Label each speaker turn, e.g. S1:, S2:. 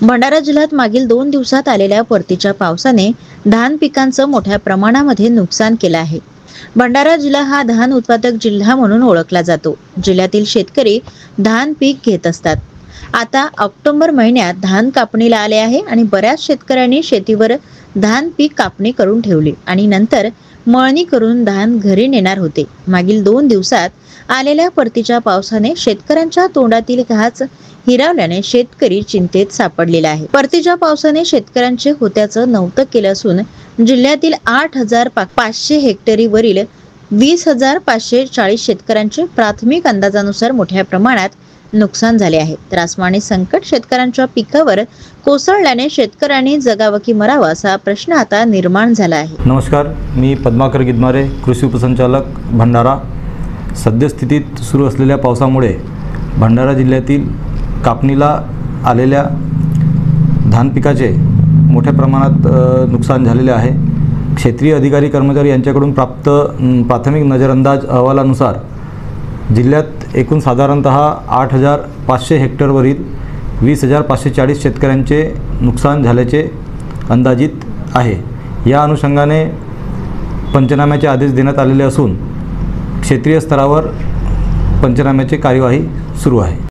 S1: भंडारा जिल्ह्यात मागील 2 दिवसात आलेल्या परतीच्या पावसाने धान पिकांचं मोठ्या प्रमाणामध्ये नुकसान केलं आहे। भंडारा जिल्हा हा धान उत्पादक जिल्हा म्हणून ओळखला जातो। जिल्ह्यातील शेतकरी धान पीक घेत असतात। आता ऑक्टोबर महिन्यात धान कापणीला आले आहे आणि बऱ्याच शेतकऱ्यांनी शेतीवर धान पीक कापणी करून ठेवली आणि नंतर मळणी करून धान घरी नेणार होते। मागील 2 दिवसात आलेल्या परतीच्या पावसाने शेतकऱ्यांच्या तोंडातील घास हिरावल्याने शेतकरी चिंतेत सापडलेला आहे। परतीच्या पावसाने शेतकऱ्यांचे होत्याचं नव्हतं केलं असून जिल्ह्यातील 8,500 हेक्टरीवरील 20,540 शेतकऱ्यांचे प्राथमिक अंदाजानुसार मोठ्या प्रमाणात नुकसान झाले आहे। त्रासवाणी संकट शेतकऱ्यांच्या पिकावर कोसळल्याने शेतकऱ्यांनी जगावं की मरावं असा प्रश्न आता निर्माण झाला आहे।
S2: नमस्कार, मी पद्माकर गिदमारे, कृषी उपसंचालक भंडारा। सद्यस्थितीत सुरू असलेल्या पावसामुळे भंडारा जिल्ह्यातील कापणीला आलेल्या धान पिकाचे मोठ्या प्रमाणात नुकसान झालेले आहे। क्षेत्रीय अधिकारी कर्मचारी यांच्याकडून प्राप्त प्राथमिक नजरअंदाज अहवालानुसार जिल्ह्यात एकूण साधारणतः 8,500 हेक्टरवरील 20,540 शेतकऱ्यांचे नुकसान झाल्याचे अंदाजित आहे। या अनुषंगाने पंचनाम्याचे आदेश देण्यात आलेले असून क्षेत्रीय स्तरावर पंचनाम्याची कार्यवाही सुरू आहे।